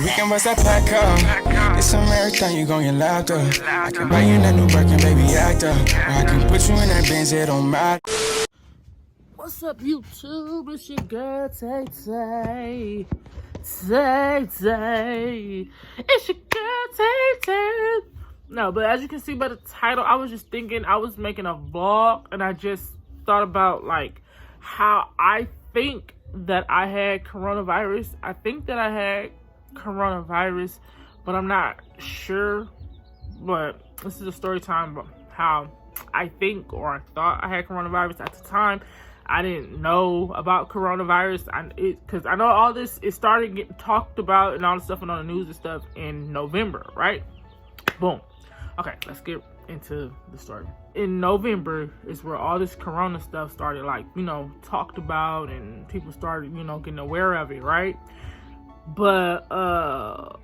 We can bust that pack up. It's a marathon, you gon' get locked up. I can buy you that new Birkin, baby, act up. Or I can put you in that Benz, it don't matter. What's up, YouTube? It's your girl, Tay. It's your girl, Tay. No, but as you can see by the title, I was just thinking, I was making a vlog, and I just thought about, like, how I think that I had coronavirus. I think that I had coronavirus, but I'm not sure. But this is a story time about how I think, or I thought I had coronavirus. At the time, I didn't know about coronavirus, because I know all this, it started getting talked about and all the stuff on the news and stuff in November, right? Boom. Okay, let's get into the story. In November is where all this corona stuff started, like, you know, talked about, and people started, you know, getting aware of it, right? But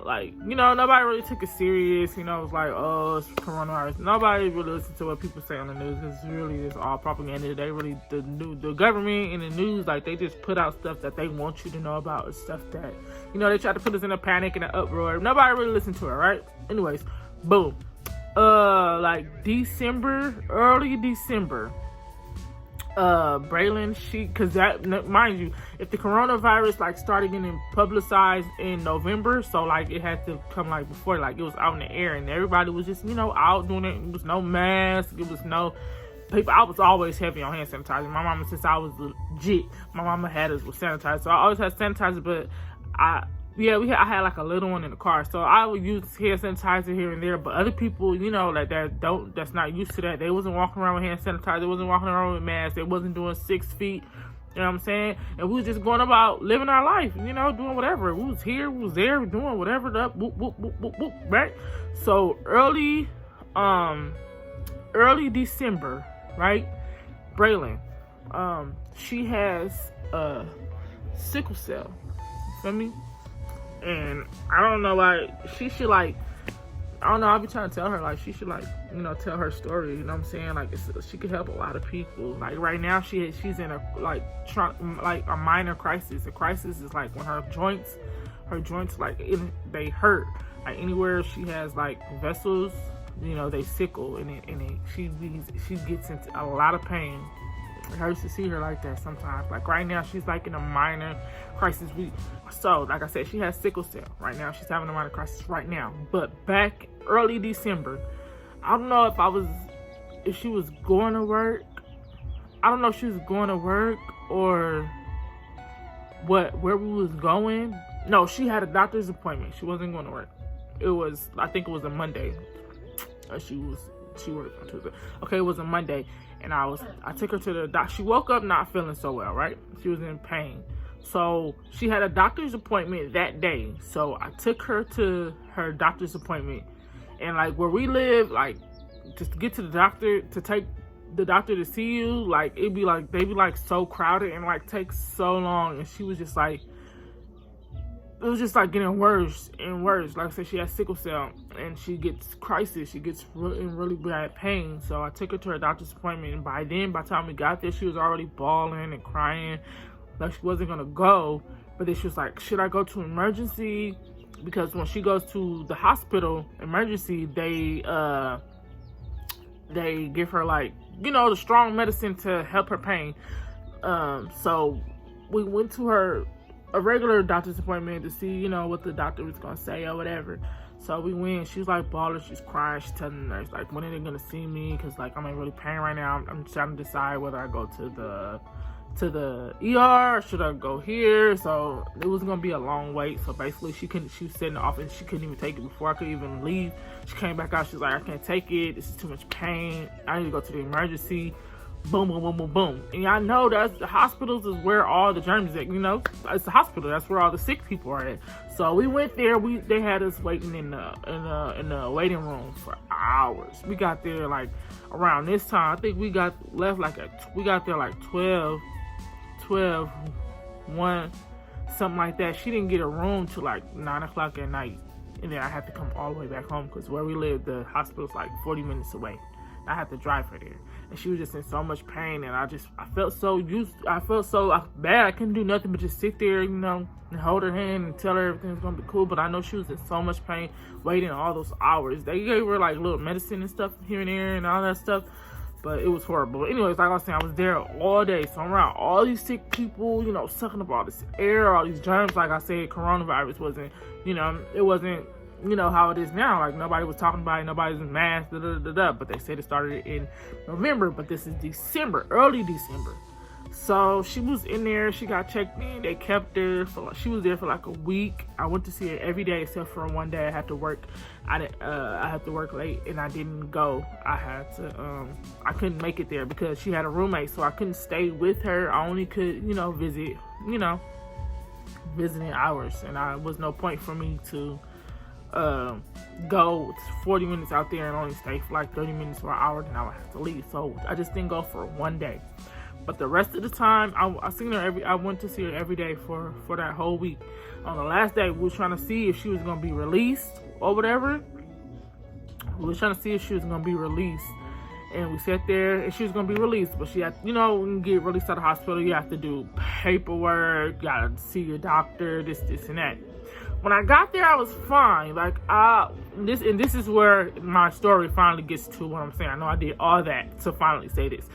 like, you know, nobody really took it serious. You know, it was like, oh, it's coronavirus. Nobody really listened to what people say on the news, because really it's all propaganda. They really, the government and the news, like, they just put out stuff that they want you to know about. It's stuff that, you know, they try to put us in a panic and an uproar. Nobody really listened to it, right? Anyways, boom. Like early December, Braylon, cause that, mind you, if the coronavirus like started getting publicized in November, so like it had to come like before, like it was out in the air and everybody was just, you know, out doing it. It was no mask, it was no people. I was always heavy on hand sanitizer. My mama, since I was legit, my mama had us with sanitizer, so I always had sanitizer. But I had like a little one in the car, so I would use hand sanitizer here and there. But other people, you know, like that's not used to that. They wasn't walking around with hand sanitizer. They wasn't walking around with masks. They wasn't doing 6 feet. You know what I'm saying? And we was just going about living our life, you know, doing whatever. We was here, we was there, doing whatever. Whoop, whoop, whoop, whoop, whoop, right? So early December, right? Braylon, she has sickle cell. You feel me? And I don't know, like, she should, like, I don't know, I'll be trying to tell her, like, she should, like, you know, tell her story, you know what I'm saying? Like, she could help a lot of people. Like, right now, she's in a, like, a minor crisis. A crisis is, like, when her joints, like, they hurt. Like, anywhere she has, like, vessels, you know, they sickle, and she gets into a lot of pain. It hurts to see her like that sometimes. Like, right now, she's, like, in a minor crisis. So, like I said, she has sickle cell right now. She's having a minor crisis right now. But back early December, I don't know if she was going to work. I don't know if she was going to work or where we was going. No, she had a doctor's appointment. She wasn't going to work. I think it was a Monday. She worked on Tuesday. Okay, it was a Monday. And I took her to the doctor. She woke up not feeling so well, right? She was in pain. So she had a doctor's appointment that day. So I took her to her doctor's appointment. And like where we live, like just to get to the doctor, to take the doctor to see you, like they be like so crowded and like take so long. And she was just like, it was just like getting worse and worse. Like I said, she has sickle cell and she gets crisis. She gets really bad pain. So I took her to her doctor's appointment, and by the time we got there, she was already bawling and crying, like she wasn't gonna go. But then she was like, should I go to emergency? Because when she goes to the hospital emergency, they give her, like, you know, the strong medicine to help her pain. So we went to a regular doctor's appointment to see, you know, what the doctor was gonna say or whatever. So we went. She was like bawling, she's crying, she's telling the nurse, like, when are they gonna see me? Because like I'm in really pain right now. I'm trying to decide whether I go to the ER or should I go here. So it was gonna be a long wait. So basically she was sitting in the office, she couldn't even take it before I could even leave. She came back out, she's like, I can't take it, this is too much pain, I need to go to the emergency. Boom, boom, boom, boom, boom. And y'all know that the hospitals is where all the germs are, you know? It's the hospital. That's where all the sick people are at. So we went there. They had us waiting in the waiting room for hours. We got there like around this time. I think we got there like 12, 1, something like that. She didn't get a room till like 9 o'clock at night. And then I had to come all the way back home because where we live, the hospital's like 40 minutes away. I had to drive her there, and she was just in so much pain, and I felt so bad. I couldn't do nothing but just sit there, and hold her hand and tell her everything's gonna be cool. But I know she was in so much pain, waiting all those hours. They gave her like little medicine and stuff here and there and all that stuff, but it was horrible. Anyways, like I was saying, I was there all day, so I'm around all these sick people, sucking up all this air, all these germs. Like I said, coronavirus wasn't, it wasn't, how it is now. Like, nobody was talking about it, nobody's in mask, but they said it started in November, but this is December, early December. So she was in there, she got checked in, they kept her she was there for like a week. I went to see her every day except for one day I had to work. I had to work late and I didn't go. I couldn't make it there because she had a roommate, so I couldn't stay with her. I only could, visit, visiting hours, and I was no point for me to go 40 minutes out there and only stay for like 30 minutes or an hour, then I would have to leave. So I just didn't go for one day. But the rest of the time, I seen her I went to see her every day for that whole week. On the last day, we were trying to see if she was gonna be released or whatever. We were trying to see if she was gonna be released, and we sat there and she was gonna be released. But she had, when you get released out of the hospital, you have to do paperwork, you gotta see your doctor, this and that. When I got there, I was fine. Like, this is where my story finally gets to what I'm saying. I know I did all that to finally say this.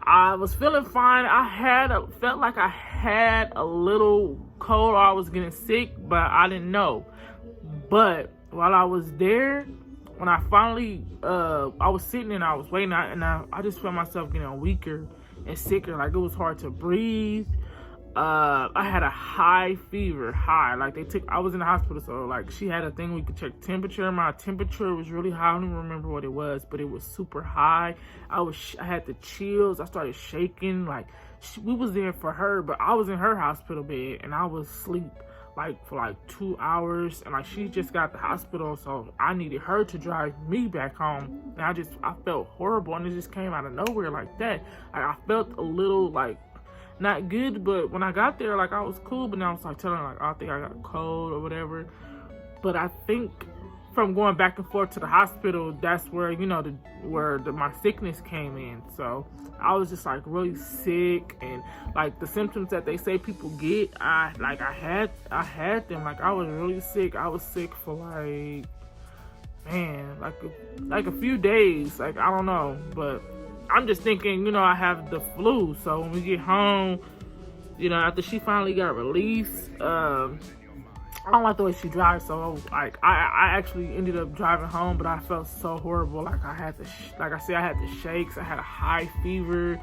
I was feeling fine. I felt like I had a little cold, or I was getting sick, but I didn't know. But while I was there, when I finally, I was sitting and I was waiting, and I just felt myself getting weaker and sicker. Like, it was hard to breathe. I had a high fever, like I was in the hospital, so like she had a thing we could check temperature. My temperature was really high. I don't even remember what it was, but it was super high. I had the chills. I started shaking. Like, we was there for her, but I was in her hospital bed and I was asleep like for like 2 hours, and like she just got the hospital, so I needed her to drive me back home. And I felt horrible, and it just came out of nowhere like that. Like, I felt a little like not good, but when I got there, like, I was cool. But now I was like telling her, like, I think I got a cold or whatever. But I think from going back and forth to the hospital, that's where my sickness came in. So I was just like really sick, and like the symptoms that they say people get, I had them. Like, I was really sick. I was sick for like a few days. Like, I don't know, but I'm just thinking, I have the flu. So when we get home, after she finally got released, I don't like the way she drives. So like, I actually ended up driving home, but I felt so horrible. Like, I had I had the shakes. I had a high fever.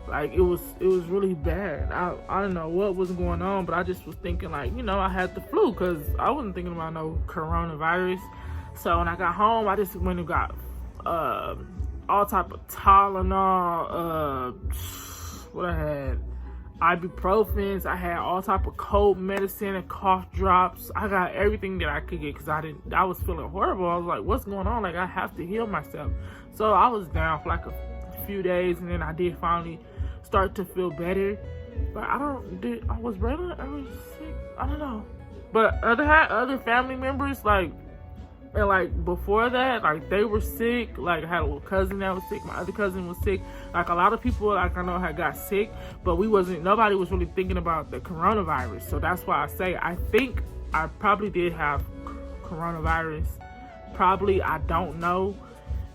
Like, it was really bad. I don't know what was going on, but I just was thinking, like, I had the flu, because I wasn't thinking about no coronavirus. So when I got home, I just went and got all type of Tylenol, what I had, ibuprofens. I had all type of cold medicine and cough drops. I got everything that I could get, because I was feeling horrible. I was like, what's going on? Like, I have to heal myself. So I was down for like a few days, and then I did finally start to feel better. But was sick? I don't know. But other family members, and like before that, like, they were sick. Like, I had a little cousin that was sick. My other cousin was sick. Like, a lot of people, like, I know had got sick, but nobody was really thinking about the coronavirus. So that's why I say, I think I probably did have coronavirus. Probably, I don't know.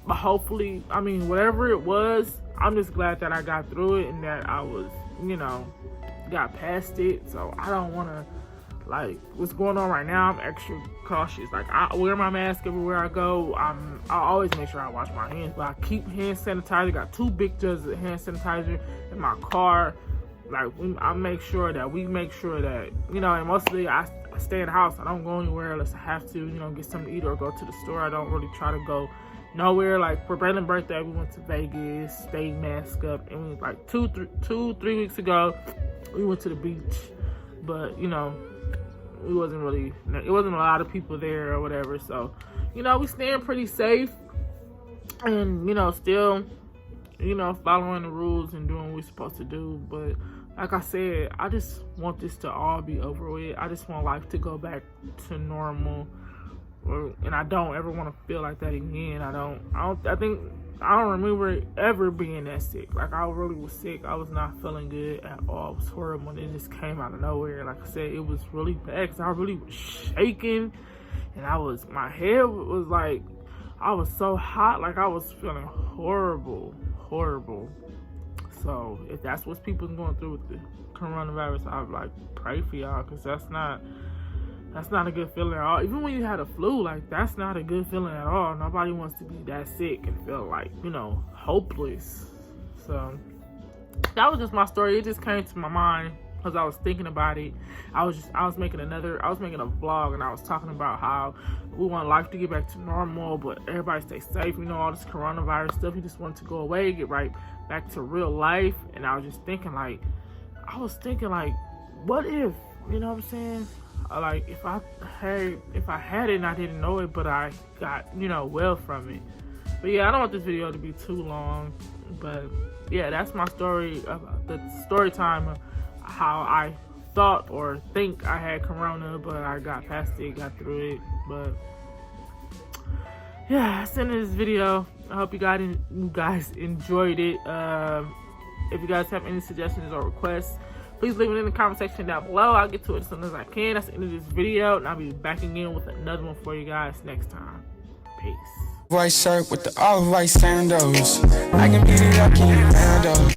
But hopefully, whatever it was, I'm just glad that I got through it and that I was, got past it. So I don't want to, like, what's going on right now, I'm extra cautious. Like, I wear my mask everywhere I go. I always make sure I wash my hands, but I keep hand sanitizer. Got 2 big jugs of hand sanitizer in my car. Like, I make sure that and mostly I stay in the house. I don't go anywhere unless I have to, get something to eat or go to the store. I don't really try to go nowhere. Like, for Braylon's birthday, we went to Vegas, stayed masked up, and we, like, 3 weeks ago, we went to the beach. But, it wasn't a lot of people there or whatever. So, we staying pretty safe, and, still, following the rules and doing what we're supposed to do. But like I said, I just want this to all be over with. I just want life to go back to normal. And I don't ever want to feel like that again. I think I don't remember ever being that sick. Like, I really was sick. I was not feeling good at all. It was horrible, and it just came out of nowhere. Like I said, it was really bad because I really was shaking, and my head was like, I was so hot. Like, I was feeling horrible. So if that's what people's going through with the coronavirus, I would like pray for y'all, because that's not a good feeling at all. Even when you had a flu, like, that's not a good feeling at all. Nobody wants to be that sick and feel like, you know, hopeless. So that was just my story. It just came to my mind because I was thinking about it. I was making a vlog, and I was talking about how we want life to get back to normal, but everybody stay safe. You know, all this coronavirus stuff, you just want it to go away, get right back to real life. And I was just thinking like, what if, you know what I'm saying? Like, if I had it and I didn't know it, but I got, you know, well from it. But yeah, I don't want this video to be too long, but yeah, that's my story, the story time of how I thought or think I had corona, but I got past it, got through it. But yeah, that's the end of this video. I hope you guys enjoyed it. If you guys have any suggestions or requests, please leave it in the comment section down below. I'll get to it as soon as I can. That's the end of this video, and I'll be back again with another one for you guys next time. Peace. White shirt with the all white sandals. I can beat it up, can you handle?